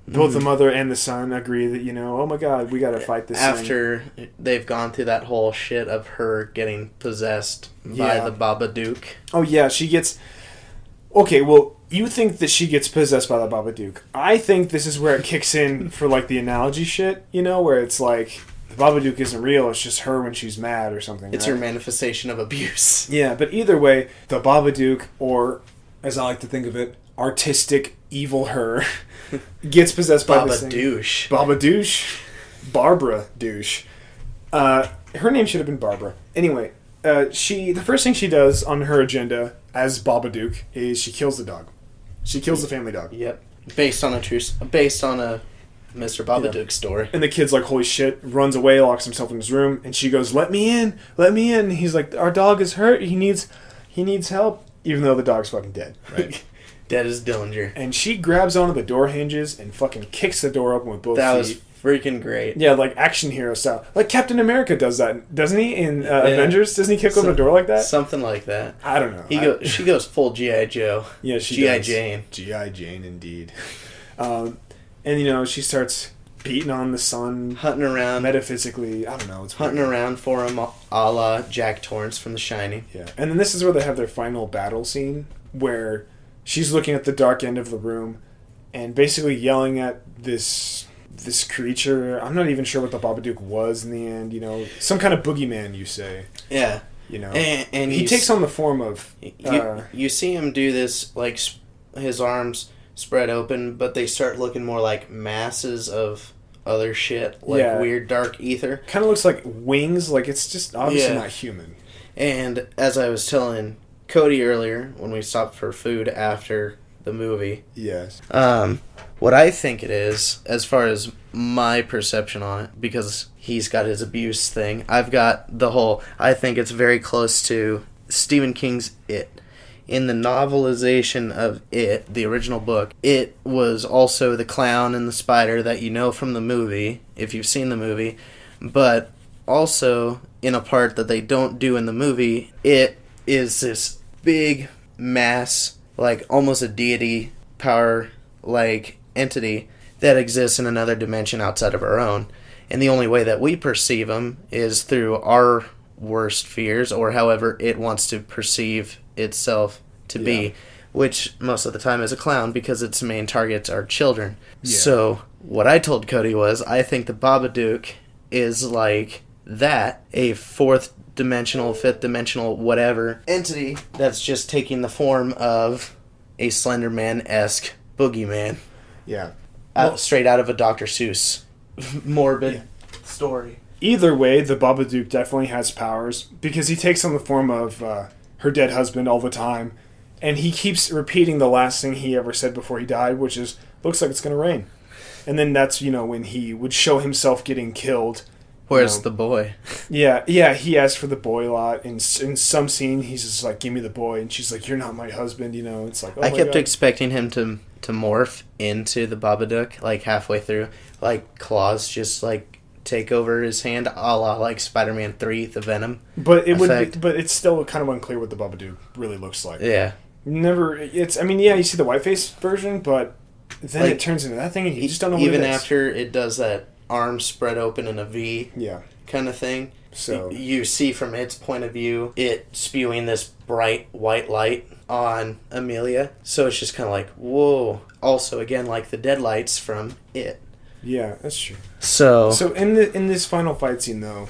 Both the mother and the son agree that, oh my God, we gotta fight this After they've gone through that whole shit of her getting possessed by the Babadook. Oh yeah, she gets... Okay, well, you think that she gets possessed by the Babadook. I think this is where it kicks in for, like, the analogy shit, where it's like, the Babadook isn't real, it's just her when she's mad or something. It's her manifestation of abuse. Yeah, but either way, the Babadook, or, as I like to think of it, artistic evil her... gets possessed by this thing. Babadoosh. Barbara douche. Her name should have been Barbara. Anyway, the first thing she does on her agenda as Babadook is she kills the dog. She kills the family dog. Yep. Based on a Mr. Babadook's door. And the kid's like, holy shit, runs away, locks himself in his room, and she goes, let me in. And he's like, our dog is hurt. He needs help, even though the dog's fucking dead. Right. Dead as Dillinger. And she grabs onto the door hinges and fucking kicks the door open with both feet. That was freaking great. Yeah, like action hero style. Like Captain America does that, doesn't he? In Avengers, doesn't he kick open the door like that? Something like that. I don't know. She goes full G.I. Joe. Yeah, she G.I. does. Jane. G.I. Jane, indeed. And she starts beating on the son, hunting around metaphysically. I don't know. It's hunting around for him, a la Jack Torrance from The Shining. Yeah, and then this is where they have their final battle scene, where she's looking at the dark end of the room, and basically yelling at this creature. I'm not even sure what the Babadook was in the end. Some kind of boogeyman, you say. Yeah. And he takes on the form of. You see him do this, like his arms spread open, but they start looking more like masses of other shit, like weird dark ether. Kind of looks like wings, like it's just obviously not human. And as I was telling Cody earlier, when we stopped for food after the movie, yes, what I think it is, as far as my perception on it, because he's got his abuse thing, I've got I think it's very close to Stephen King's It. In the novelization of It, the original book, it was also the clown and the spider that you know from the movie, if you've seen the movie, but also in a part that they don't do in the movie, it is this big mass, like almost a deity power, like entity that exists in another dimension outside of our own. And the only way that we perceive him is through our worst fears, or however it wants to perceive itself to be, which most of the time is a clown, because its main targets are children. So what I told Cody was, I think the Babadook is like that, a fourth dimensional, fifth dimensional, whatever entity that's just taking the form of a Slenderman-esque boogeyman. Yeah. Straight out of a Dr. Seuss morbid story. Either way, the Babadook definitely has powers, because he takes on the form of her dead husband all the time, and he keeps repeating the last thing he ever said before he died, which is, looks like it's going to rain. And then that's, when he would show himself getting killed. Where's the boy? Yeah, he asked for the boy a lot. In some scene, he's just like, give me the boy. And she's like, you're not my husband, It's like, oh I my kept God. expecting him to morph into the Babadook, like halfway through. Like, claws just, like, take over his hand, a la, like, Spider-Man 3, the Venom But it effect. but it's still kind of unclear what the Babadook really looks like. Yeah. You see the whiteface version, but then it turns into that thing, and you just don't know what it is. Even after it does that arm spread open in a V kind of thing, so you see from its point of view it spewing this bright white light on Amelia. So it's just kind of like, whoa. Also, again, like the deadlights from It. Yeah, that's true. So in this final fight scene, though,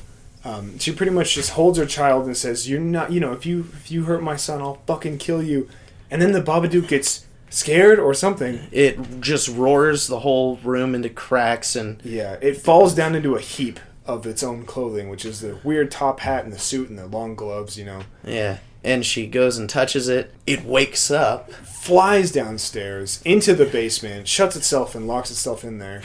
she pretty much just holds her child and says, "You're not, if you hurt my son, I'll fucking kill you." And then the Babadook gets scared or something. It just roars the whole room into cracks, and it falls down into a heap of its own clothing, which is the weird top hat and the suit and the long gloves, Yeah, and she goes and touches it. It wakes up, flies downstairs into the basement, shuts itself and locks itself in there.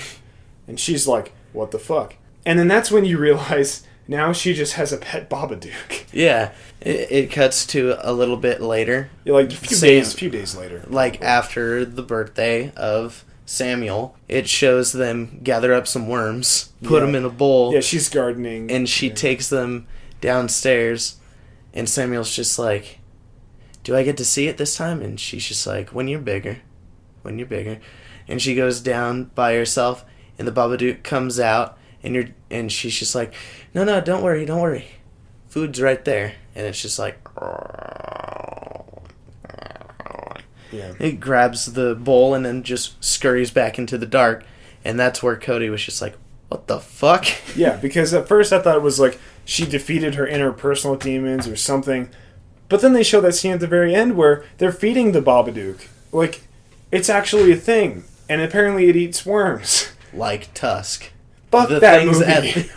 And she's like, what the fuck? And then that's when you realize now she just has a pet Babadook. Yeah. It cuts to a little bit later. Like a few days later. Like after the birthday of Samuel, it shows them gather up some worms, put them in a bowl. Yeah, she's gardening. And she takes them downstairs. And Samuel's just like, do I get to see it this time? And she's just like, when you're bigger. And she goes down by herself. And the Babadook comes out, and she's just like, no, don't worry. Food's right there. And it's just like, It grabs the bowl and then just scurries back into the dark. And that's where Cody was just like, what the fuck? Yeah, because at first I thought it was like she defeated her interpersonal demons or something. But then they show that scene at the very end where they're feeding the Babadook. Like, it's actually a thing. And apparently it eats worms. Like Tusk. Fuck that movie.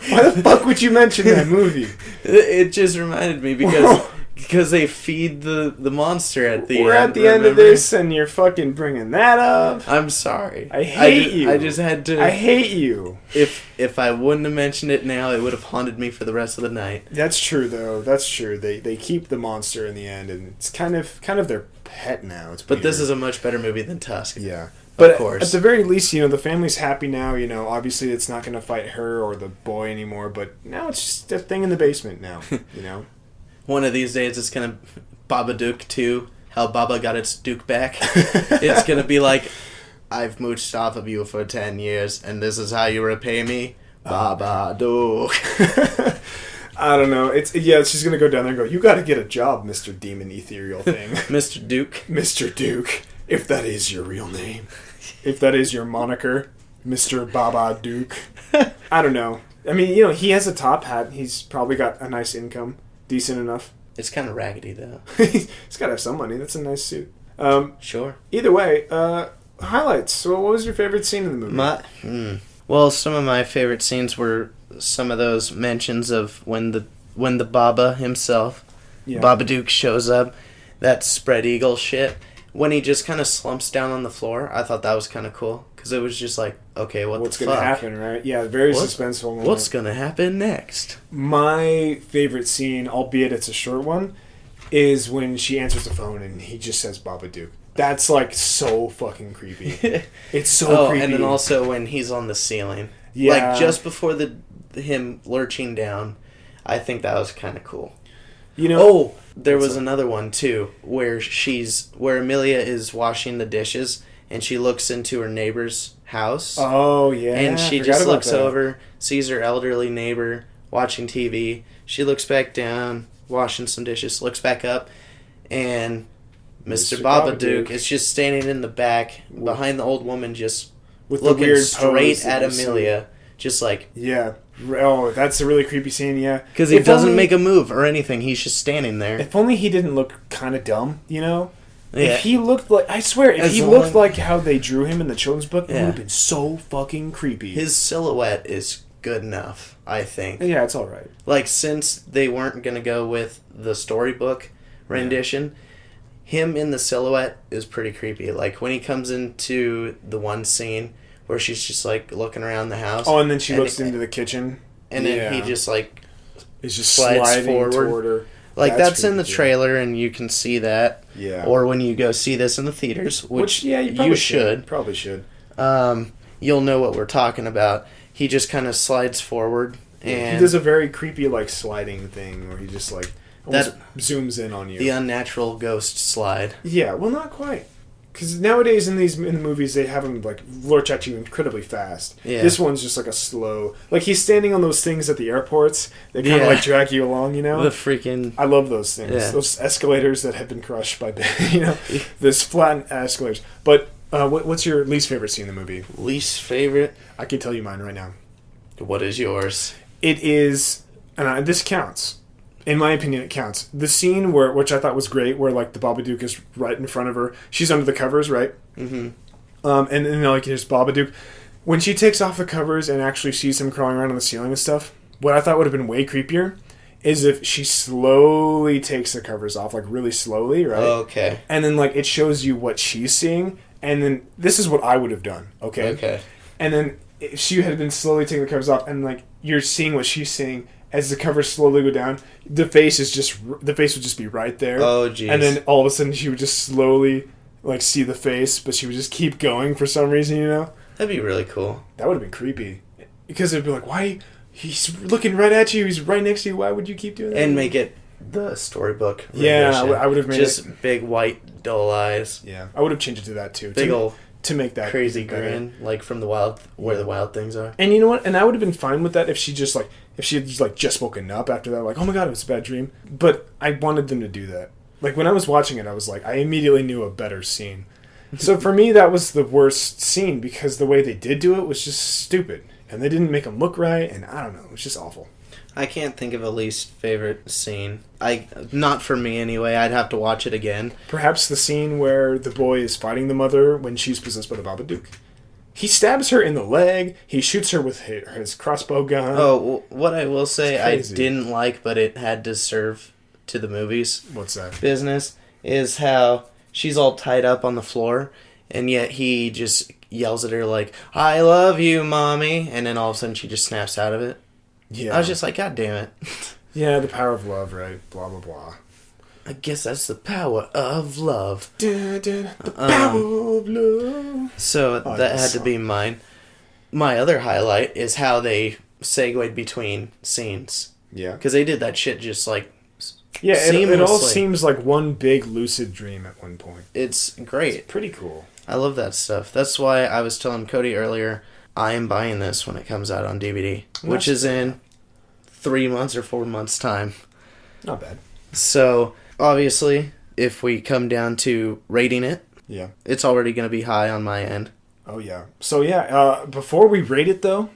Why the fuck would you mention that movie? It just reminded me because Because they feed the monster at the end. We're at the end of this, and you're fucking bringing that up. I'm sorry. I hate you. I just had to. I hate you. If I wouldn't have mentioned it now, it would have haunted me for the rest of the night. That's true, though. That's true. They keep the monster in the end, and it's kind of their pet now. It's but this is a much better movie than Tusk. Yeah. But of course. At the very least, the family's happy now. Obviously it's not going to fight her or the boy anymore, but now it's just a thing in the basement now, One of these days it's going to Babadook 2, how Baba got its Duke back. It's going to be like, I've mooched off of you for 10 years, and this is how you repay me? Babadook. I don't know. She's going to go down there and go, you got to get a job, Mr. Demon Ethereal thing. Mr. Duke. Mr. Duke, if that is your real name. If that is your moniker, Mr. Babadook. I don't know. I mean, he has a top hat. He's probably got a nice income. Decent enough. It's kind of raggedy, though. He's got to have some money. That's a nice suit. Sure. Either way, highlights. So what was your favorite scene in the movie? Well, some of my favorite scenes were some of those mentions of when the Baba himself, Babadook, shows up. That spread eagle shit. When he just kind of slumps down on the floor, I thought that was kind of cool. Because it was just like, okay, what's going to happen, right? Yeah, very suspenseful moment. What's going to happen next? My favorite scene, albeit it's a short one, is when she answers the phone and he just says Babadook. That's like so fucking creepy. It's so creepy. And then also when he's on the ceiling. Yeah. Like just before him lurching down, I think that was kind of cool. There was another one too where Amelia is washing the dishes and she looks into her neighbor's house. Oh yeah. And she just looks over, sees her elderly neighbor watching TV. She looks back down, washing some dishes, looks back up, and Mr. Babadook is just standing in the back behind the old woman, just with looking the weird straight at Amelia. Just like... Yeah. Oh, that's a really creepy scene, yeah. Because he doesn't make a move or anything. He's just standing there. If only he didn't look kind of dumb, Yeah. If he looked like... I swear, if he looked like how they drew him in the children's book, it would have been so fucking creepy. His silhouette is good enough, I think. Yeah, it's alright. Like, since they weren't going to go with the storybook rendition... Him in the silhouette is pretty creepy. Like, when he comes into the one scene where she's just, like, looking around the house. Oh, and then she looks into the kitchen. And then he just, like, is just sliding forward toward her. Like, that's in the trailer, and you can see that. Yeah. Or when you go see this in the theaters, which you should. Probably should. You'll know what we're talking about. He just kind of slides forward. And he does a very creepy, like, sliding thing where he just, like... That zooms in on you. The unnatural ghost slide. Yeah, well, not quite. Because nowadays in the movies, they have him like lurch at you incredibly fast. Yeah. This one's just like a slow... Like, he's standing on those things at the airports. They kind of like drag you along, The freaking... I love those things. Yeah. Those escalators that have been crushed by... This flat escalators. But what's your least favorite scene in the movie? Least favorite? I can tell you mine right now. What is yours? It is... And this counts. In my opinion, it counts. The scene which I thought was great, where like the Babadook is right in front of her. She's under the covers, right? Mm-hmm. And like here's Babadook. When she takes off the covers and actually sees him crawling around on the ceiling and stuff, what I thought would have been way creepier is if she slowly takes the covers off, like really slowly, right? Okay. And then like it shows you what she's seeing, and then this is what I would have done. Okay. Okay. And then if she had been slowly taking the covers off, and like you're seeing what she's seeing. As the covers slowly go down, the face would just be right there. Oh, jeez. And then all of a sudden, she would just slowly, like, see the face, but she would just keep going for some reason, That'd be really cool. That would have been creepy. Because it'd be like, why? He's looking right at you. He's right next to you. Why would you keep doing that? And make it the storybook rendition. Yeah, I would have made just big, white, dull eyes. Yeah, I would have changed it to that, too. Big old... To make that crazy grin, like from the wild things are. And you know what? And I would have been fine with that if she had just woken up after that, like, oh my god, it was a bad dream. But I wanted them to do that. Like, when I was watching it, I was like, I immediately knew a better scene. So for me, that was the worst scene because the way they did do it was just stupid. And they didn't make them look right, and I don't know, it was just awful. I can't think of a least favorite scene. Not for me anyway. I'd have to watch it again. Perhaps the scene where the boy is fighting the mother when she's possessed by the Babadook. He stabs her in the leg. He shoots her with his crossbow gun. Oh, what I will say I didn't like, but it had to serve to the movies. What's that? Business is how she's all tied up on the floor, and yet he just yells at her like, "I love you, mommy," and then all of a sudden she just snaps out of it. Yeah. I was just like, God damn it. Yeah, the power of love, right? Blah, blah, blah. I guess that's the power of love. The power of love. So that had to be mine. My other highlight is how they segued between scenes. Yeah. Because they did that shit just like it all seems like one big lucid dream at one point. It's great. It's pretty cool. I love that stuff. That's why I was telling Cody earlier, I am buying this when it comes out on DVD, which is in 3 months or 4 months' time. Not bad. So, obviously, if we come down to rating it, it's already going to be high on my end. Oh, yeah. So, before we rate it, though,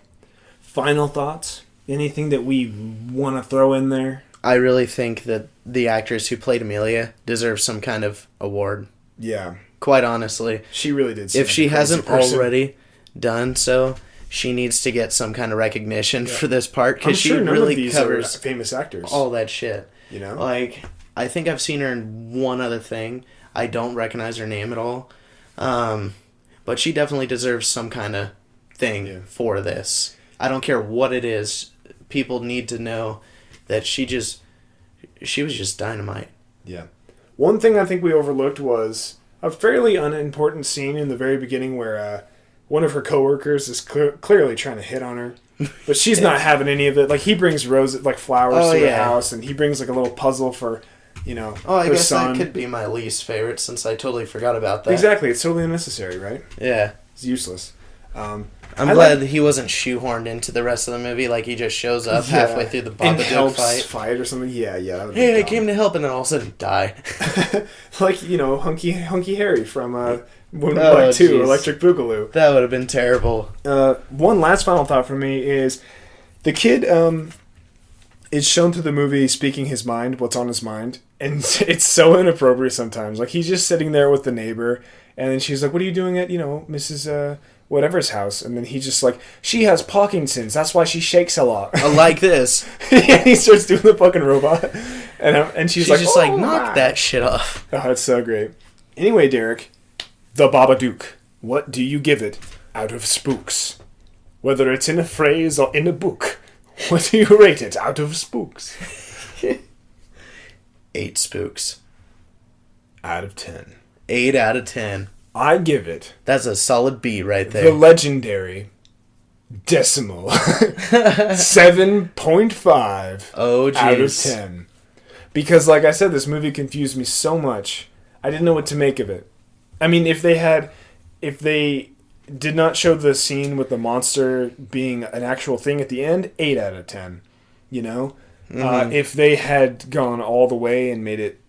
final thoughts? Anything that we want to throw in there? I really think that the actress who played Amelia deserves some kind of award. Yeah. Quite honestly. She really did. If she hasn't already done so, she needs to get some kind of recognition for this part, because she really covers famous actors. All that shit. You know? Like, I think I've seen her in one other thing. I don't recognize her name at all. But she definitely deserves some kind of thing for this. I don't care what it is. People need to know that she was just dynamite. Yeah. One thing I think we overlooked was a fairly unimportant scene in the very beginning where one of her coworkers is clearly trying to hit on her, but she's not having any of it. Like, he brings flowers to the house, and he brings like a little puzzle for, I guess that could be my least favorite, since I totally forgot about that. Exactly, it's totally unnecessary, right? Yeah, it's useless. I'm glad that he wasn't shoehorned into the rest of the movie. Like, he just shows up halfway through the Babadook fight or something. Yeah, that would hey, I came to help, and then all of a sudden die. Like, Hunky Harry from Women in Black 2, Electric Boogaloo. That would have been terrible. One last final thought for me is the kid is shown through the movie speaking his mind, what's on his mind, and it's so inappropriate sometimes. Like, he's just sitting there with the neighbor, and then she's like, "What are you doing at, Mrs. Whatever's house?" And then he's just like, "She has Parkinson's, that's why she shakes a lot." Like this. And he starts doing the fucking robot, and she's like, just like, knock that shit off. Oh, it's so great. Anyway, Derek, The Babadook, what do you give it out of spooks? Whether it's in a phrase or in a book, what do you rate it out of spooks? 8 spooks. Out of 10. 8 out of 10. I give it... That's a solid B right there. The legendary decimal 7.5 out of 10. Because, like I said, this movie confused me so much. I didn't know what to make of it. I mean, if they did not show the scene with the monster being an actual thing at the end, 8 out of 10. If they had gone all the way and made it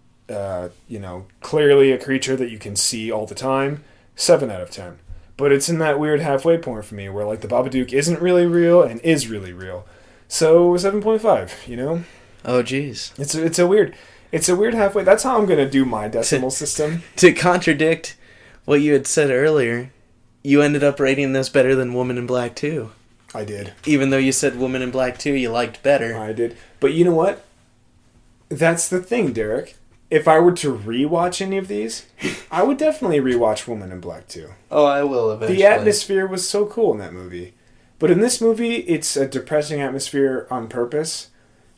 clearly a creature that you can see all the time, 7 out of 10. But it's in that weird halfway point for me where, like, the Babadook isn't really real and is really real. So 7.5, Oh, jeez. It's a weird halfway. That's how I'm going to do my decimal system. To contradict what you had said earlier, you ended up rating this better than Woman in Black 2. I did. Even though you said Woman in Black 2 you liked better. I did. But you know what? That's the thing, Derek. If I were to rewatch any of these, I would definitely rewatch Woman in Black 2. Oh, I will eventually. The atmosphere was so cool in that movie. But in this movie, it's a depressing atmosphere on purpose.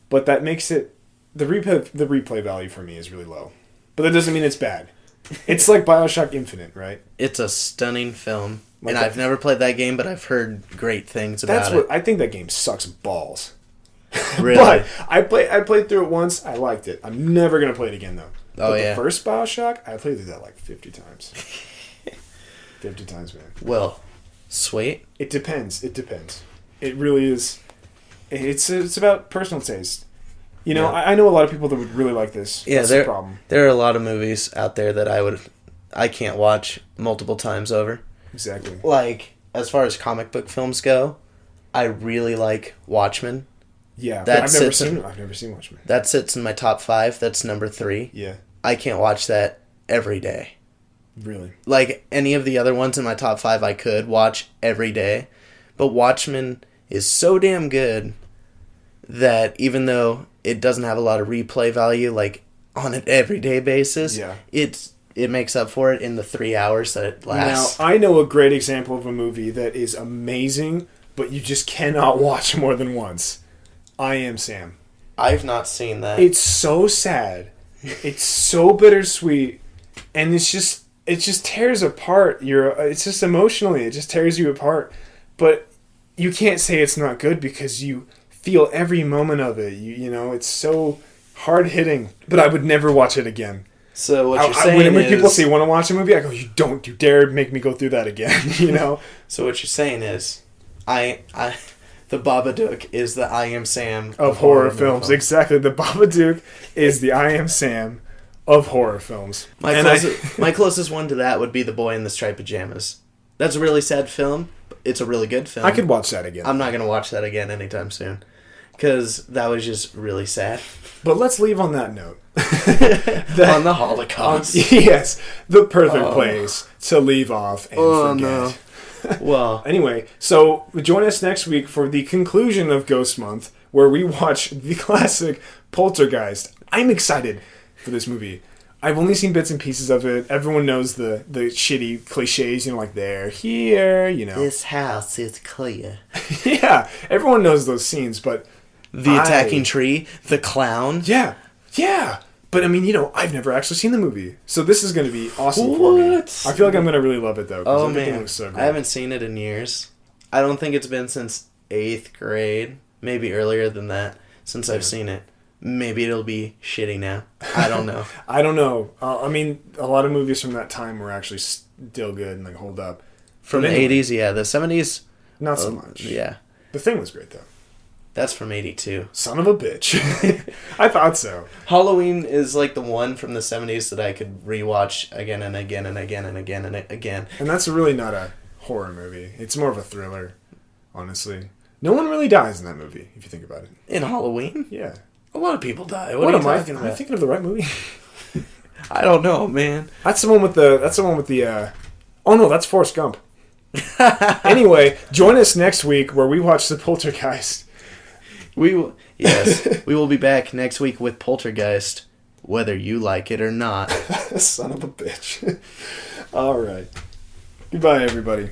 But that makes it... The replay value for me is really low. But that doesn't mean it's bad. It's like Bioshock Infinite, right? It's a stunning film. Like, and I've never played that game, but I've heard great things about it. I think that game sucks balls. Really? But I played through it once. I liked it. I'm never going to play it again, though. But the first Bioshock, I played through that like 50 times. 50 times, man. Well, sweet. It depends. It really is. It's about personal taste. I know a lot of people that would really like this. Yeah, that's the problem. There are a lot of movies out there that I can't watch multiple times over. Exactly. Like, as far as comic book films go, I really like Watchmen. Yeah, I've never seen Watchmen. That sits in my top 5. That's number 3. Yeah. I can't watch that every day. Really? Like, any of the other ones in my top 5 I could watch every day. But Watchmen is so damn good that even though it doesn't have a lot of replay value, like, on an everyday basis. Yeah. It makes up for it in the 3 hours that it lasts. Now, I know a great example of a movie that is amazing, but you just cannot watch more than once. I Am Sam. I've not seen that. It's so sad. It's so bittersweet, and it just tears apart it's just emotionally, it just tears you apart. But you can't say it's not good because you feel every moment of it. You know, it's so hard hitting. But I would never watch it again. So what you're saying when is... people say, want to watch a movie, I go, you dare make me go through that again, you know? So what you're saying is, the Babadook is the I Am Sam of horror films. Exactly. The Babadook is the I Am Sam of horror films. My closest one to that would be The Boy in the Striped Pajamas. That's a really sad film. It's a really good film. I could watch that again. I'm not going to watch that again anytime soon. Because that was just really sad. But let's leave on that note. On the Holocaust. Yes. The perfect place to leave off and forget. No. Well. Anyway, so join us next week for the conclusion of Ghost Month, where we watch the classic Poltergeist. I'm excited for this movie. I've only seen bits and pieces of it. Everyone knows the shitty cliches, you know, like they're here, you know. This house is clear. Yeah, everyone knows those scenes, but... The attacking tree, the clown. Yeah. But, I mean, you know, I've never actually seen the movie. So this is going to be awesome for me. I feel like I'm going to really love it, though. Oh, man. It looks so great. I haven't seen it in years. I don't think it's been since 8th grade. Maybe earlier than that since I've seen it. Maybe it'll be shitty now. I don't know. I don't know. I mean, a lot of movies from that time were actually still good and, like, hold up. From the 80s, yeah. The 70s... Not so much. Yeah. The Thing was great, though. That's from 82. Son of a bitch. I thought so. Halloween is like the one from the 70s that I could rewatch again and again and again and again and again. And that's really not a horror movie. It's more of a thriller, honestly. No one really dies in that movie, if you think about it. In Halloween? Yeah. A lot of people die. What are you talking about? Am I thinking of the right movie? I don't know, man. That's the one with the... Oh, no, that's Forrest Gump. Anyway, join us next week where we watch The Poltergeist. We will be back next week with Poltergeist, whether you like it or not. Son of a bitch. All right. Goodbye, everybody.